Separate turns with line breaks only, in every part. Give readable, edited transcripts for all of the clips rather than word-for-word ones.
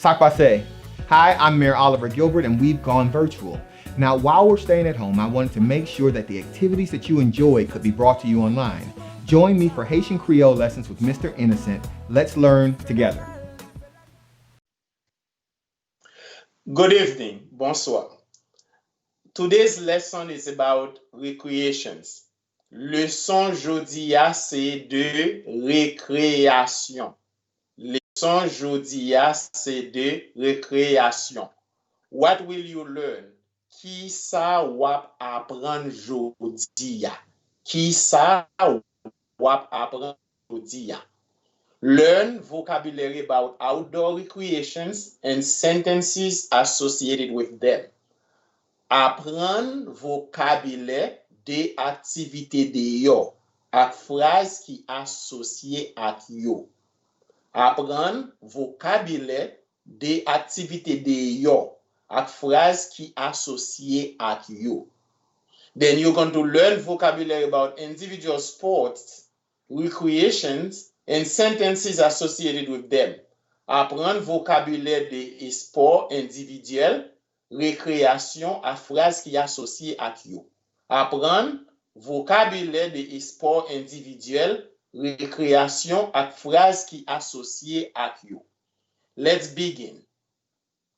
Ça passe. Hi, I'm Mayor Oliver Gilbert, and we've gone virtual. Now, while we're staying at home, I wanted to make sure that the activities that you enjoy could be brought to you online. Join me for Haitian Creole lessons with Mr. Innocent. Let's learn together.
Good evening, bonsoir. Today's lesson is about recreations. Leçon jodi a c'est de récréation. Leçon jodi a c'est de récréation. What will you learn? Qui sa wap apprendre jodi a? Qui sa wap apprendre jodi a? Learn vocabulary about outdoor recreations and sentences associated with them. Apprendre vocabulaire de activité de yo ak phrase qui associé ak yo. Apprendre vocabulaire de activité de yo ak phrase qui associé ak yo. Then you're going to learn vocabulary about individual sports, recreations, and sentences associated with them. Apprendre vocabulaire de sport individuel, récréation à phrase qui associée ak yo. Apprendre vocabulaire de sport individuel, récréation à phrase qui associée ak yo. Let's begin.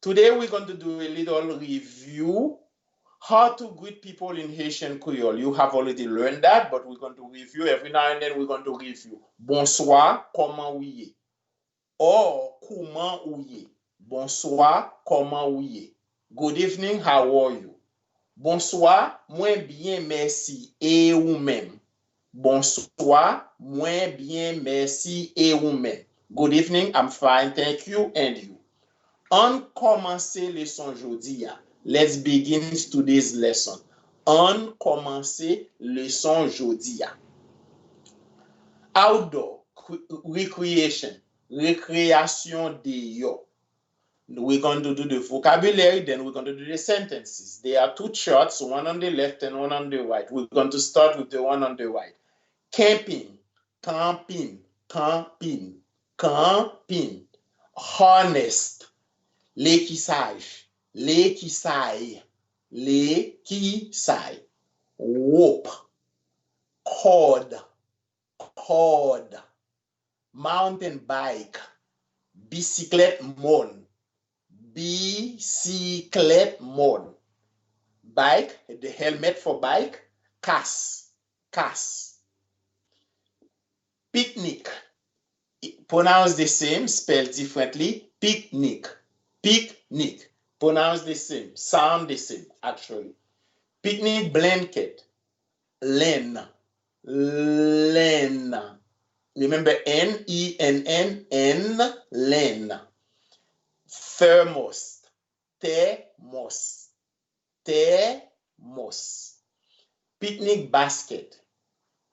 Today we're going to do a little review how to greet people in Haitian Creole. You have already learned that, but we're going to review every now and then. We're going to review. Bonsoir, comment vous y? Or, comment vous y? Bonsoir, comment vous y? Good evening, how are you? Bonsoir, moins bien, merci, et vous-même. Bonsoir, moins bien, merci, et vous-même. Good evening, I'm fine, thank you, and you. On commence leçon jodi a. Let's begin today's lesson. On commence leçon jodi a. Outdoor recreation, récréation de yo. We're going to do the vocabulary, then we're going to do the sentences. There are two charts, one on the left and one on the right. We're going to start with the one on the right. Camping, camping, camping, camping. Harnessed, l'équissage, l'équissaille, l'équissaille. Rope, cord, cord. Mountain bike, bicyclette mon, bicyclette mon. Bike, the helmet for bike, casse, casse. Picnic, pronounced the same, spelled differently, picnic, picnic, pronounced the same, sound the same, actually. Picnic blanket, len, len. Remember N-E-N-N, N, len. Thermos, thermos, thermos. Picnic basket,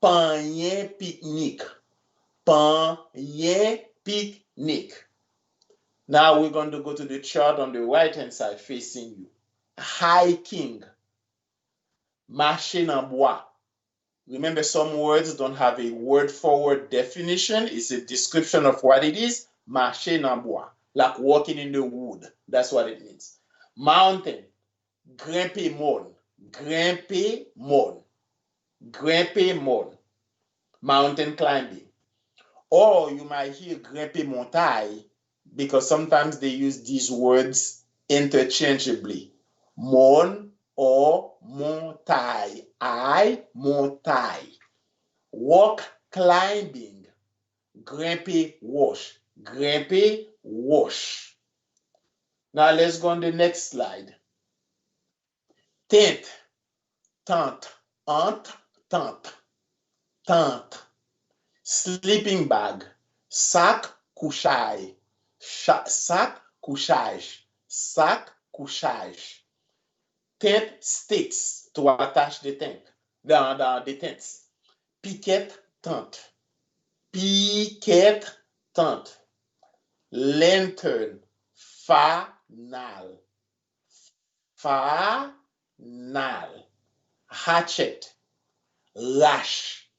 panier picnic, panier picnic. Now we're going to go to the chart on the right-hand side facing you. Hiking, marcher en bois. Remember, some words don't have a word-for-word definition. It's a description of what it is. Marcher en bois, like walking in the wood. That's what it means. Mountain, grimper mon, grimper mon, grimper mon. Mountain climbing. Or you might hear grimper montagne, because sometimes they use these words interchangeably. Mon or montagne. I, montagne. Walk climbing. Grimper wash. Grimper wash. Now let's go on the next slide. Tent. Tent. Ant. Tent. Tent. Sleeping bag. Sac couchage. Sac couchage. Sac couchage. Tent sticks to attach the tent. The tents. Piquet tent. Piquet tent. Lantern. Fanal. Fanal. Hatchet. Lash.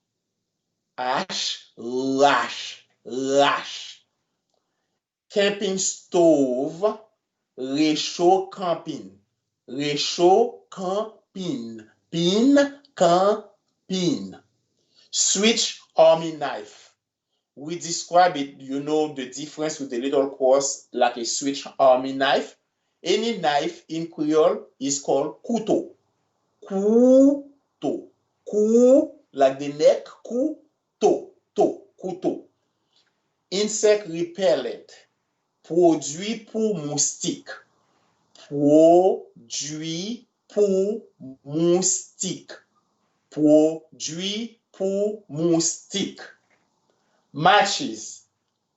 Ash. Lash. Lash. camping stove, réchaud camping. Réchaud camping. Camping. Switch army knife. We describe it, you know, the difference with the little cross, like a switch army knife. Any knife in Creole is called couteau. Couteau. Like the neck, couteau. Insect repellent. Produit pour moustique. Produit pour moustique. Produit pour moustique. Matches.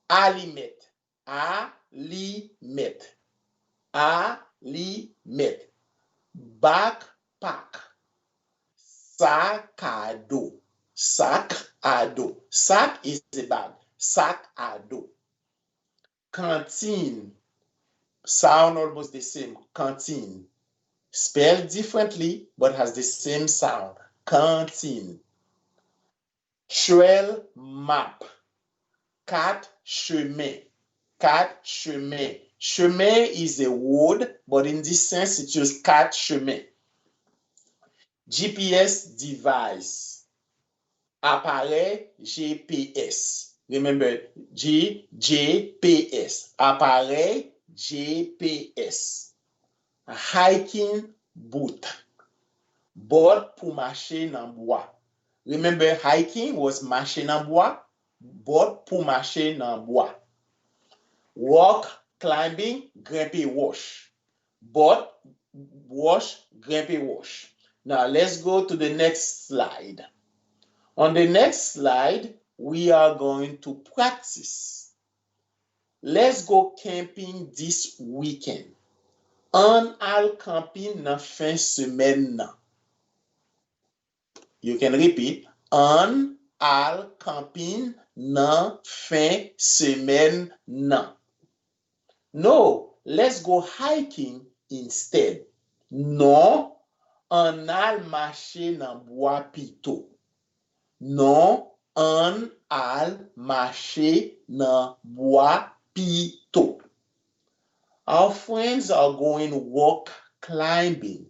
Allumettes. Allumettes. Backpack. Sac à dos. Sac à dos. Sac is a bag. Sac à dos. Cantine. Sound almost the same. Cantine. Spelled differently, but has the same sound. Cantine. Trail map. Quatre chemins. Quatre chemins. Chemin is a word, but in this sense, it uses quatre chemins. GPS device. Appareil GPS. Remember, GPS. Appareil GPS. Hiking boot. Board pour marcher dans bois. Remember, hiking was marcher dans bois. Board pour marcher dans bois. Walk, climbing, grimper, wash. Board, wash, grimper, wash. Now let's go to the next slide. On the next slide, we are going to practice. Let's go camping this weekend. On al camping nan fin semaine nan. You can repeat. On al camping nan fin semaine nan. No, let's go hiking instead. Non, on al marcher nan bois pito. Non, on al marcher nan bois pito. Our friends are going walk climbing.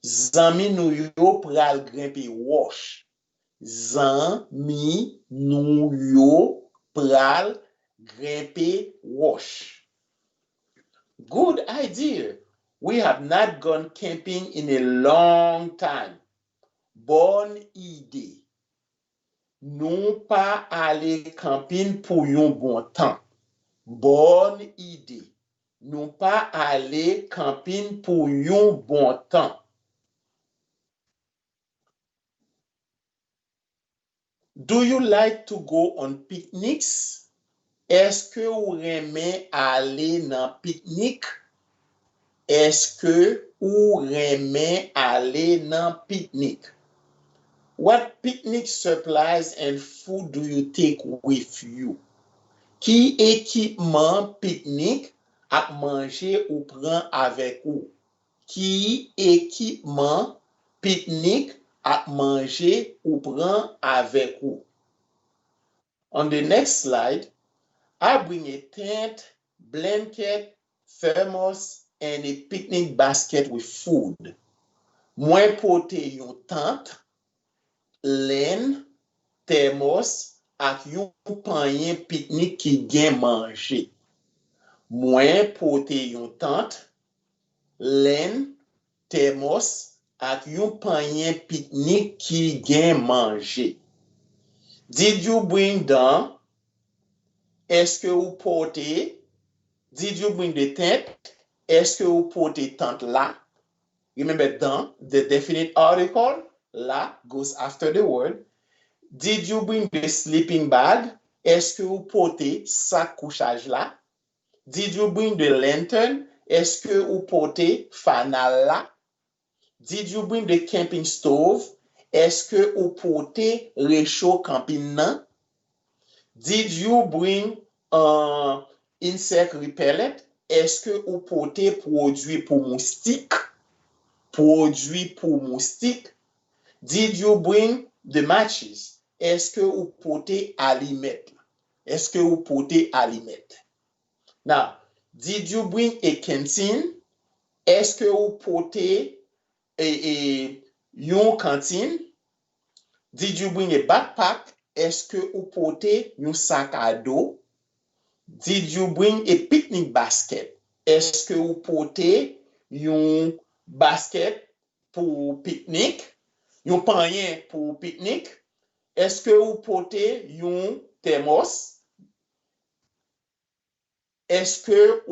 Zami nou yo pral grimper wash. Zami nou yo pral grimper wash. Good idea. We have not gone camping in a long time. Bonne idée. Nou pa ale camping pou yon bon temps. Bonne idée. Nou pa ale camping pou yon bon temps. Do you like to go on picnics? Est-ce que ou reme ale nan picnic? Est-ce que ou reme ale nan picnic? What picnic supplies and food do you take with you? Ki ekipman picnic ak manje ou pran avek ou? Ki ekipman picnic ak manje ou pran avek ou? On the next slide, I bring a tent, blanket, thermos, and a picnic basket with food. Mwen pote yon tente, len, thermos, ak yon panyen picnic ki gen manje. Mwen pote yon tente, len, thermos, ak yon panyen picnic ki gen manje. Did you bring down? Est-ce que ou pote? Did you bring the tent? Est-ce que ou pote tente la? Remember down, the definite article, la goes after the word. Did you bring the sleeping bag? Est-ce que ou pote sac couchage la? Did you bring the lantern? Est-ce que ou pote fanal la? Did you bring the camping stove? Est-ce que ou pote réchaud camping nan? Did you bring insect repellent? Est-ce que ou pote produit pour moustique? Produit pour moustique? Did you bring the matches? Est-ce que ou pote allumettes? Est-ce que ou pote allumettes? Now, did you bring a canteen? Est-ce que vous portez une cantine? Did you bring a backpack? Est-ce que vous portez un sac à dos? Did you bring a picnic basket? Est-ce que vous portez un basket pour pique-nique? Un panier pour pique-nique? Est-ce que vous portez un thermos? Est-ce que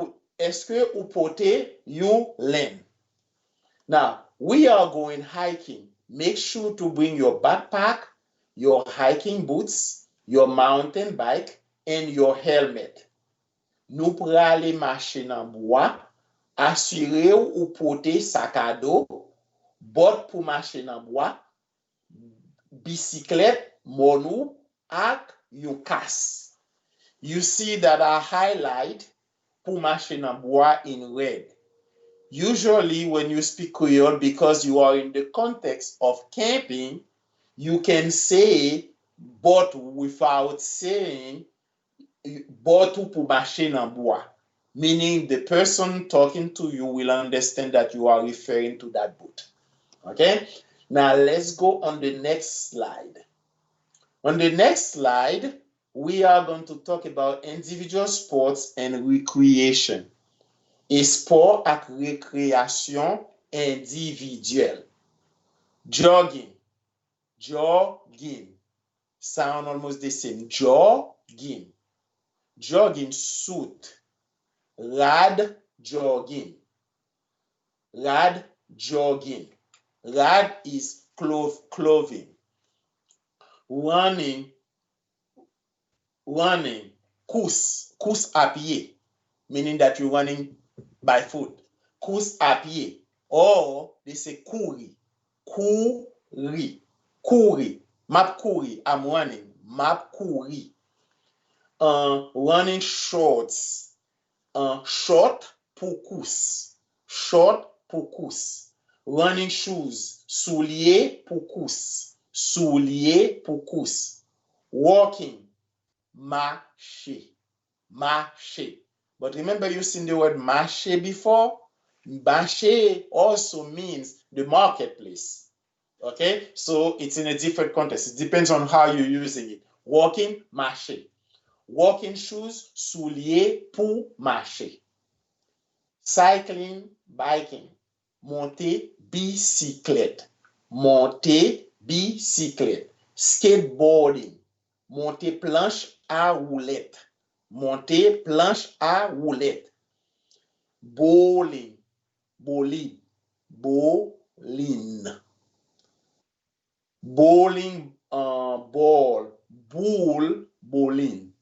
vous portez un laine? Now, we are going hiking. Make sure to bring your backpack, your hiking boots, your mountain bike, and your helmet. Nou prale marcher nan bois, assurez ou porter sac à dos, bot pour marcher nan bois, bicyclette, monou, ak yon kas. You see that I highlight pour marcher nan bois in red. Usually when you speak Creole, because you are in the context of camping, you can say but without saying botu pour marcher nan bois, meaning the person talking to you will understand that you are referring to that boat. Okay, now let's go on the next slide. On the next slide, we are going to talk about individual sports and recreation. Et sport ak récréation individuelle. Jogging. Jogging. Sound almost the same. Jogging. Jogging suit. Rad jogging. Rad jogging. Rad is clothing. Running. Course à pied. Meaning that you're running by foot. Course à pied. Or they say courir. Courir. Map courir. I'm running. Map courir. Running shorts. Short pour course. Short pour course. Running shoes. Soulier pour course. Soulier pour course. Walking. Marcher. But remember, you've seen the word marché before? Marché also means the marketplace. Okay? So it's in a different context. It depends on how you're using it. Walking, marché. Walking shoes, souliers pour marcher. Cycling, biking. Monter, bicyclette. Skateboarding. Monter planche à roulette. Monter planche à roulette. Bowling. Bowling. Bowling ball. Bull bowling.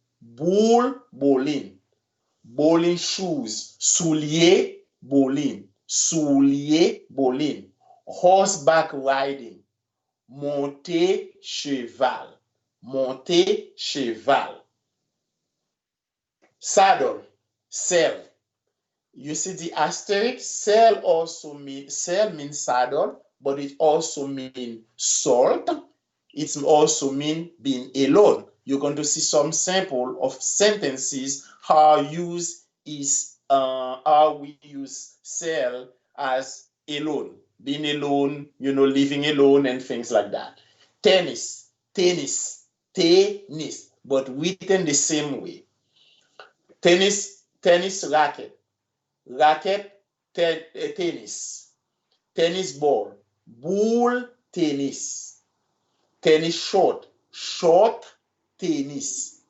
Bowling shoes. Soulier bowling. Horseback riding. Monter cheval. Saddle. Sail. You see the asterisk? Sail means saddle, but it also means salt. It also means being alone. You're going to see some sample of sentences how we use sail as alone, being alone, living alone and things like that. Tennis, but written the same way. Tennis racket. Tennis. Tennis ball. Bull tennis. Tennis short. Tennis.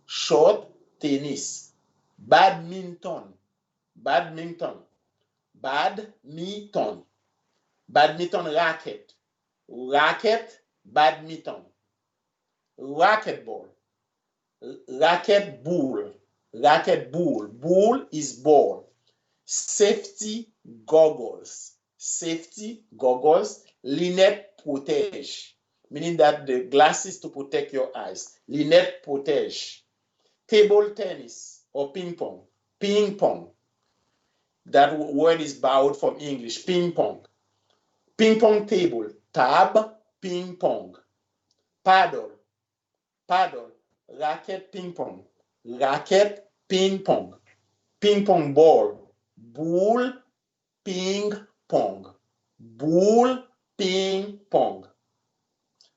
Badminton. Racket. Badminton. Racquetball. Bull is ball. Safety goggles. Lunette protège, meaning that the glasses to protect your eyes. Lunette protège. Table tennis or ping pong. That word is borrowed from English. Ping pong table. Tab, ping pong. Paddle. Racket, ping pong. Ping pong ball. Boule, ping pong. Boule, ping pong.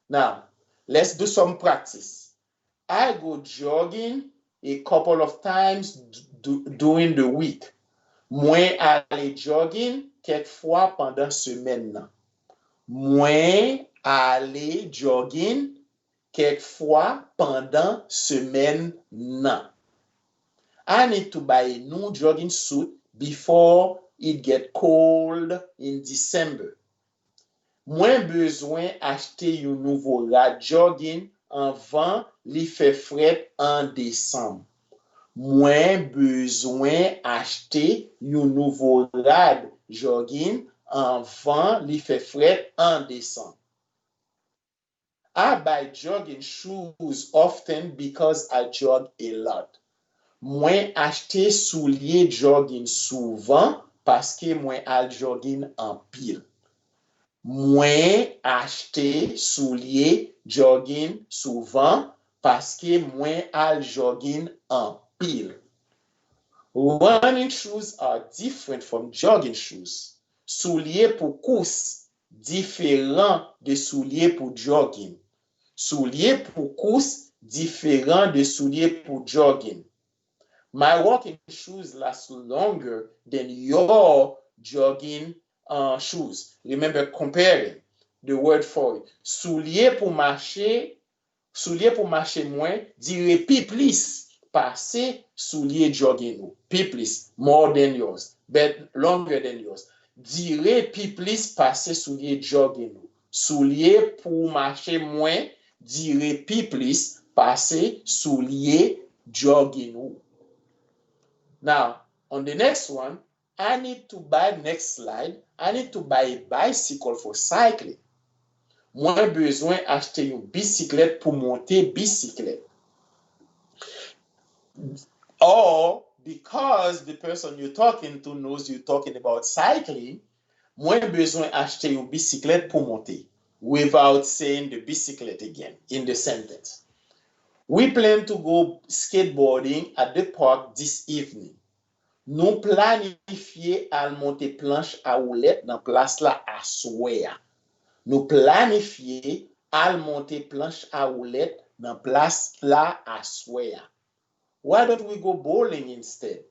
Now, let's do some practice. I go jogging a couple of times during the week. Mwen ale jogging quelques fois pendant semaine nan. Mwen ale jogging quelques fois pendant semaine nan. I need to buy a new jogging suit before it get cold in December. Mwen bezwen achete yon nouvo rad jogging anvan li fe fret en Desembre. Mwen bezwen achete yon nouvo rad jogging anvan li fe fret en Desembre. I buy jogging shoes often because I jog a lot. Mwen achete soulier jogging souvan paske mwen al jogging en pile. Mwen achete soulier jogging souvan paske mwen al jogging en pile. Running shoes are different from jogging shoes. Soulier pou kous différent de soulier pou jogging. Soulier pou kous différent de soulier pou jogging. My walking shoes last longer than your jogging shoes. Remember comparing the word for it. Soulier pou marcher mwen dire pi plis pase soulier jogging ou. Pi plis, more than yours, but longer than yours. Dire pi plis pase soulier jogging ou. Soulier pou marcher mwen dire pi plis pase soulier jogging ou. Now, on the next one, I need to buy a bicycle for cycling. Mwen bezwen achete yon bisiklet pou monte bisiklet. Or, because the person you're talking to knows you're talking about cycling, mwen bezwen achete yon bisiklet pou monte, without saying the bisiklet again in the sentence. We plan to go skateboarding at the park this evening. Nou planifiye al monte planche a roulet nan plas la aswea. Nou planifiye al monte planche a roulet nan plas la aswea. Why don't we go bowling instead?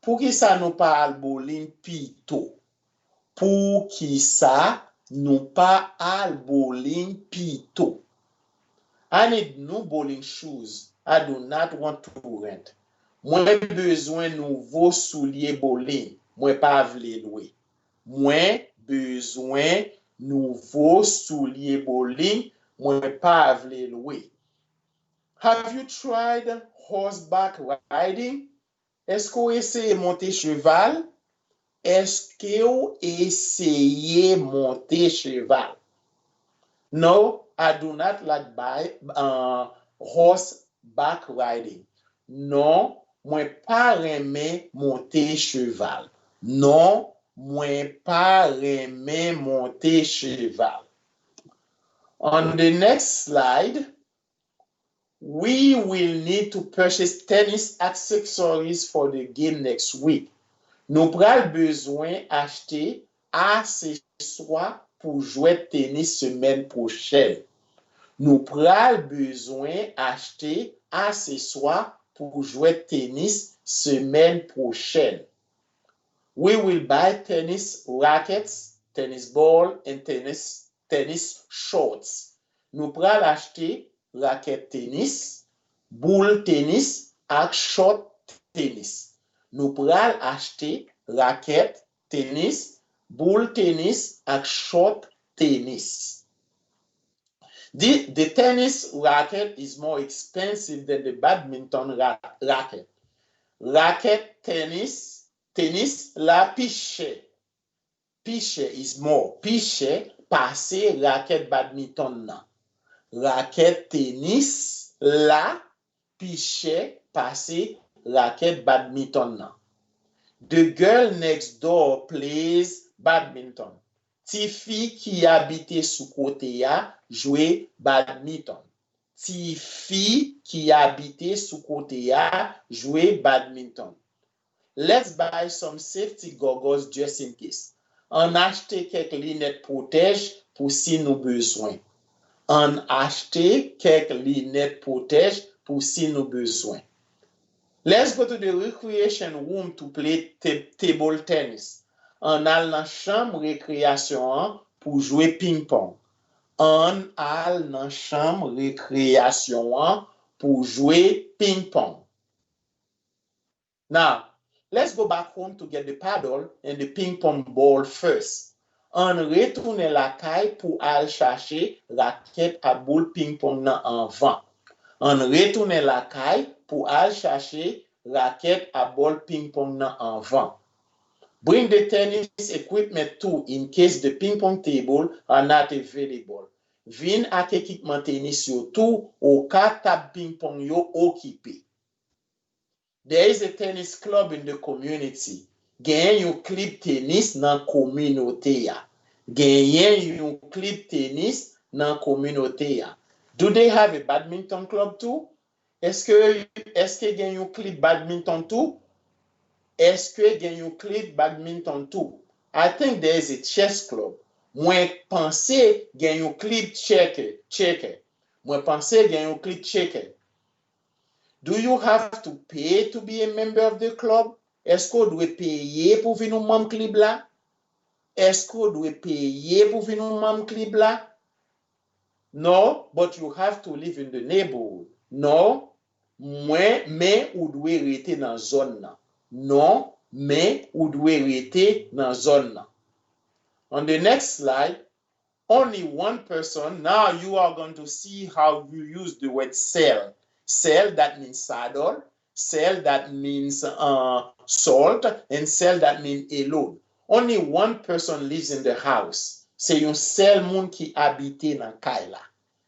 Pou ki sa nou pa al bowling pito? Pou ki sa nou pa al bowling pito? I need new bowling shoes. I do not want to rent. Mwen bezwen nouvo soulier bowling. Mwen pa vle louer. Mwen bezwen nouvo soulier bowling. Mwen pa vle louer. Have you tried horseback riding? Est-ce ou eseye monte cheval? Est-ce ou eseye monte cheval? No, I do not like horseback riding. Non, mwen pa reme monte cheval. Non, mwen pa reme monte cheval. On the next slide, we will need to purchase tennis accessories for the game next week. Nou pral bezwen achete accessoires pou jouer tennis semaine prochaine. Nou pral bezwen achete accessoires pour jouer tennis semaine prochaine. We will buy tennis rackets, tennis ball, and tennis shorts. Nou pral achete racket tennis, boule tennis, ak short tennis. Nou pral achete racket tennis, boule tennis, ak short tennis. The tennis racket is more expensive than the badminton racket. Racket tennis la piche. Piche is more. Piche pase racket badminton nan. Racket tennis la piche pase racket badminton nan. The girl next door plays badminton. Ti fi ki habite sou kote ya jwe badminton. Ti fi ki habite sou kote ya jwe badminton. let's buy some safety goggles just in case. On acheter quelques lunettes protège pour si nous besoin. On acheter quelques lunettes protège pour si nous besoin. Let's go to the recreation room to play table tennis. On al nan chambre récréation pour jouer ping-pong. On al nan chambre récréation pour jouer ping-pong. Now, let's go back home to get the paddle and the ping-pong ball first. On retourne la caille pour aller chercher raquette à boule ping-pong nan en vent. On retourne la caille pour aller chercher raquette à boule ping-pong nan en vent. Bring the tennis equipment too in case the ping-pong table are not available. Vin ak ekipman tenis yo tou ou ka tab ping-pong yo okipe. There is a tennis club in the community. Gen yon clip tennis nan kominote ya. Gen yon clip tennis nan kominote ya. Do they have a badminton club too? Est-ce que gen yon clip badminton too? Est-ce que gen yon clip badminton too? I think there is a chess club. Mwen pense gen yon clip checker. Mwen pense gen yon clip checker. Do you have to pay to be a member of the club? Est-ce qu'on doit payer pour venir membre club là? Est-ce qu'on doit payer pour venir membre club là? No, but you have to live in the neighborhood. No, mais ou doit rester dans zone là. Non, mais ou doit rester dans zone là. On the next slide, only one person. Now you are going to see how you use the word sell. Sell, that means saddle. Sell, that means salt. And sell, that means alone. Only one person lives in the house. C'est yon sel moun ki habite nan kay la.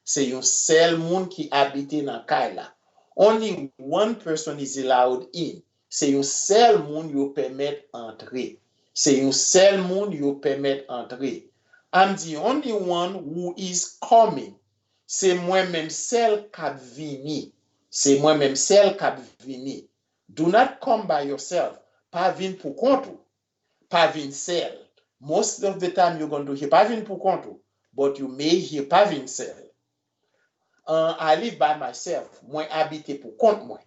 C'est yon sel moun ki habite nan kay la. Only one person is allowed in. C'est yon sel moun yo permet entrer. C'est yon sel moun yo permet entrer. I'm the only one who is coming. C'est moi-même sel kap vini. C'est moi-même sel kap vini. Do not come by yourself. Pa vin pou kontou. Pa vin sel. Most of the time you're going to hear pa vin pou kontou. But you may hear pa vin sel. I live by myself. Mwen habite pou kont mwen.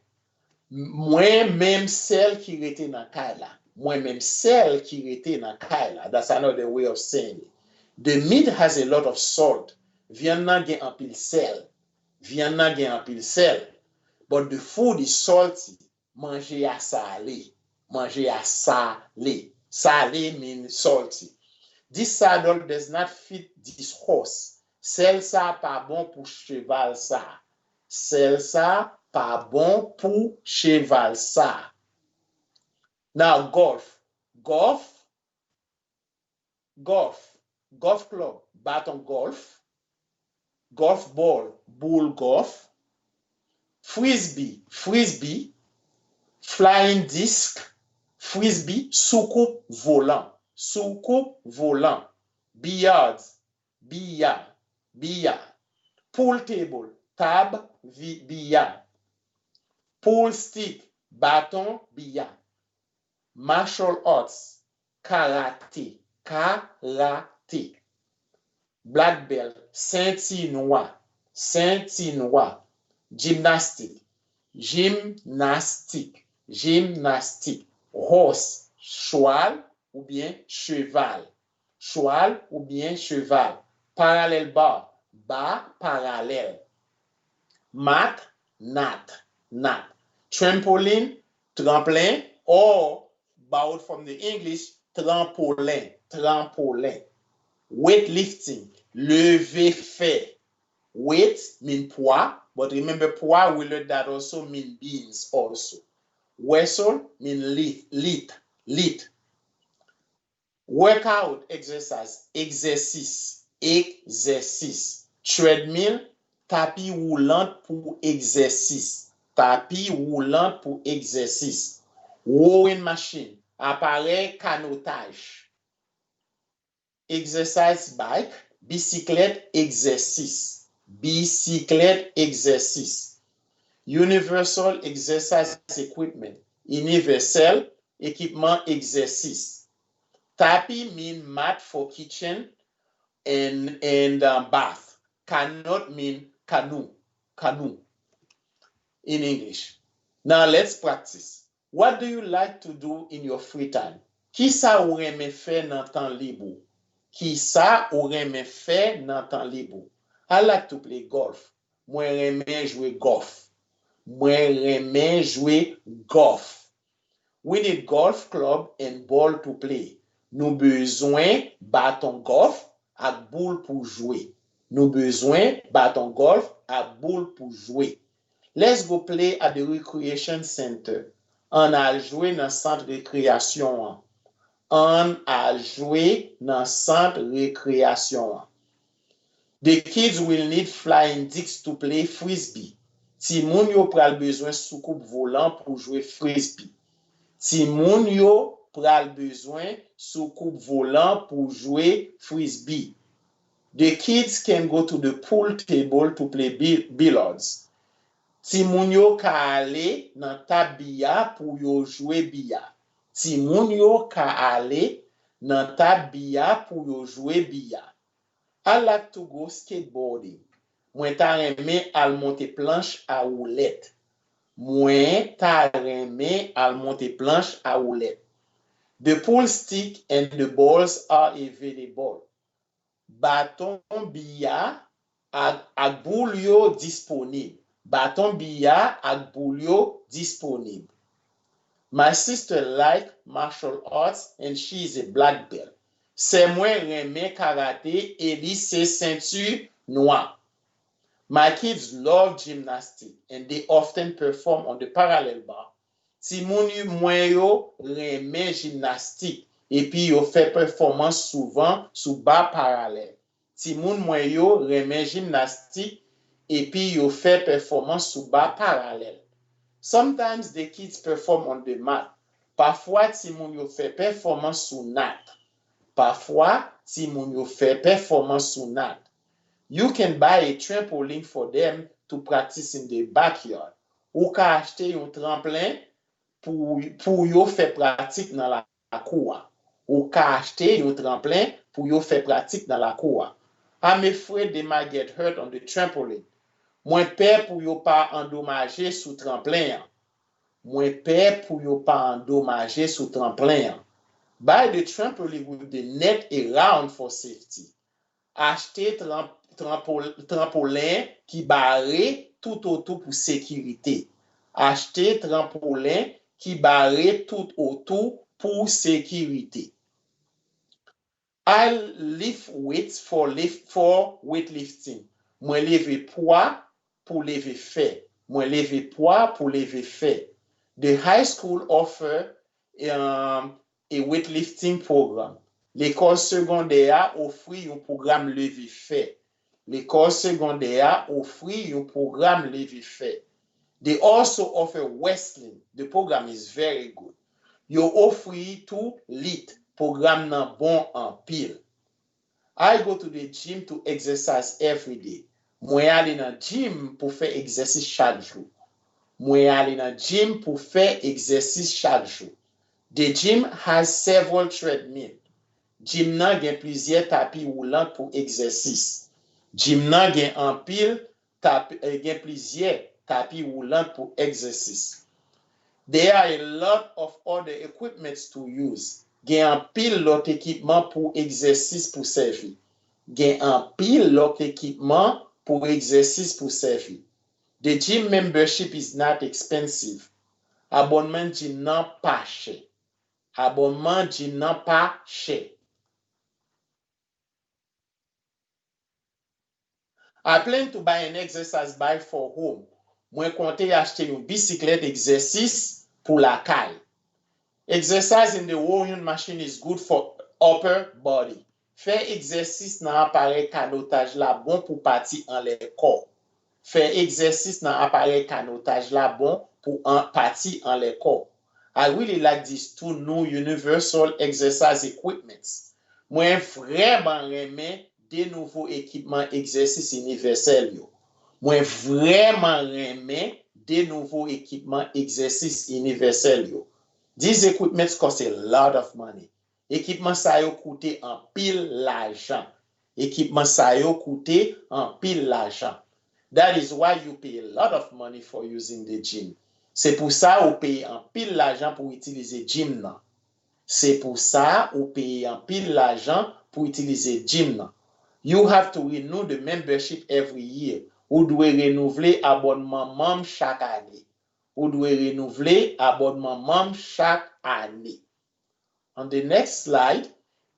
Mwen même sel ki rete nan kay la. Mwen même sel ki rete nan kay la. That's another way of saying it. The meat has a lot of salt. Viande nan gen anpil sel. Viande nan gen anpil sel. But the food is salty. Manje a salé. Manje a salé. Salé means salty. This saddle does not fit this horse. Sel sa pa bon pou cheval sa. Sel sa pa bon pou cheval sa. Now golf. Golf club, baton golf. Golf ball, bull golf. Frisbee, flying disc, frisbee, soucoupe volant, billard, pool table, table, billard, pool stick, bâton, billard, martial arts, karate, black belt, ceinture noire, gymnastic, horse, cheval ou bien cheval, parallel bar, parallèle, mat, trampoline, tremplin, or borrowed from the English, trampolin, weightlifting, lever fait. Weight means poids, but remember poids, we learned that also mean beans also. Whistle means lit. Workout exercise, exercice. Treadmill, tapis roulant pour exercice. Rowing machine, appareil canotage. Exercise bike, bicyclette exercice. Universal exercise equipment. Universal équipement exercice. Tapi mean mat for kitchen and bath. Cannot mean canoe in English. Now let's practice. What do you like to do in your free time? Ki sa ou reme fè nan tan libre? Ki sa ou reme fè nan tan libre? I like to play golf. Mwen reme jouer golf. Mwen reme jouer golf. We need golf club and ball to play. Nou bezwen baton golf ak boule pou jouer. Nou bezwen baton golf ak boule pou jouer. Let's go play at the recreation center. On a joué dans centre de récréation. On a joué dans centre de récréation. The kids will need flying discs to play frisbee. Ti moun yo pral besoin soucoupe volant pour jouer frisbee. Ti moun yo pral besoin soucoupe volant pour jouer frisbee. The kids can go to the pool table to play billiards. Ti moun yo ka ale nan tab biya pou yo jouer biya. Ti moun yo ka ale nan tab biya pou yo jouer biya. I like to go skateboarding. Mwen ta reme al monte planche a roulette. Mwen ta reme al monte planche a roulette. The pool stick and the balls are available. Baton biya ak boule yo disponible. Baton biya ak boule yo disponible. My sister like martial arts and she is a black belt. Se mwen reme karate et li se ceinture noire. My kids love gymnastics and they often perform on the parallel bar. Ti moun mwen yo reme gymnastique et puis yo fait performance souvent sous bar parallèle. Ti moun mwen yo reme gymnastique et puis yo fait performance sous bar parallèle. Sometimes the kids perform on the mat. Parfois ti moun yo fait performance sous natte. Parfois ti moun yo fait performance sous natte. You can buy a trampoline for them to practice in the backyard. Ou ka achete yon tremplin pour yo fait pratique dans la cour. Ou ka achete yon tremplin pour yo fait pratique dans la cour. I'm afraid they might get hurt on the trampoline. Mwen peur pour yo pa endommagé sous tremplin. Mwen peur pour yo pa endommagé sous tremplin. Buy the trampoline with the net around for safety. Achete trampolin qui barré tout autour pour sécurité. Acheter trampolin qui barré tout autour pour sécurité. I lift weights for weightlifting. Mwen leve poids pour lever fait. Mwen leve poids pour lever fait. The high school offer a weightlifting program. L'école secondaire offre un programme lever fait. L'école secondaire offre un programme lever fait. They also offer wrestling. The program is very good. You offer to lit. Programme nan bon en pile. I go to the gym to exercise every day. Mwen ale nan gym pour faire exercice chaque jour. Mwen ale nan gym pour faire exercice chaque jour. The gym has several treadmills. Gym nan gen plusieurs tapis roulants pour exercice. Gym nan gen en pile gen plusieurs tapis roulants pour exercice. There are a lot of other equipments to use. Gen en pile lot équipement pour exercice pour servir. Gen en pile lot équipement pour exercice pour servir. The gym membership is not expensive. Abonnement gym nan pa cher. Abonnement gym nan pa cher. I plan to buy an exercise bike for home. Mwen konte acheter une bicyclette exercice pour la caille. Exercise in the rowing machine is good for upper body. Faire exercice nan appareil canotage la bon pour parti en le corps. Faire exercice nan appareil canotage la bon pour parti en le corps. I really like these two new universal exercise equipments. Mwen vraiment reme de nouveaux équipements exercice universel yo. Mwen vraiment reme de nouveaux équipements exercice universel yo. These equipments cost a lot of money. Ekipman sa yo koute an pil l'ajan. Ekipman sa yo koute an pil l'ajan. That is why you pay a lot of money for using the gym. C'est pour ça ou paye an pil l'ajan pour utiliser gym nan. C'est pour ça ou paye an pil l'ajan pour utiliser gym nan. You have to renew the membership every year. Ou dwe renouveler abonnement membre chaque année. Ou dwe renouveler abonnement membre chaque année. On the next slide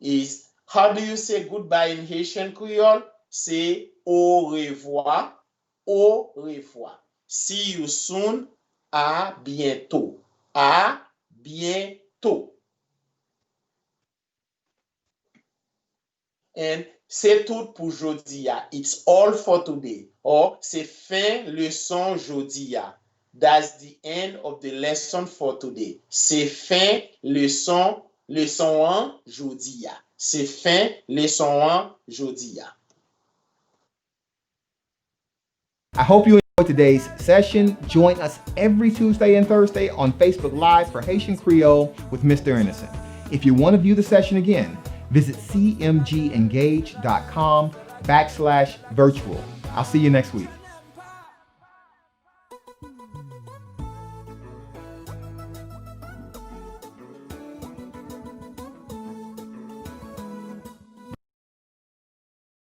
is how do you say goodbye in Haitian Creole? C'est au revoir, au revoir. See you soon, à bientôt, à bientôt. And c'est tout pour jodi ya. It's all for today. Or, c'est fin leçon jodi ya. That's the end of the lesson for today. C'est fin leçon 1 jodi ya. C'est fin leçon 1 jodi ya.
I hope you enjoyed today's session. Join us every Tuesday and Thursday on Facebook Live for Haitian Creole with Mr. Innocent. If you want to view the session again, visit cmgengage.com/virtual. I'll see you next week.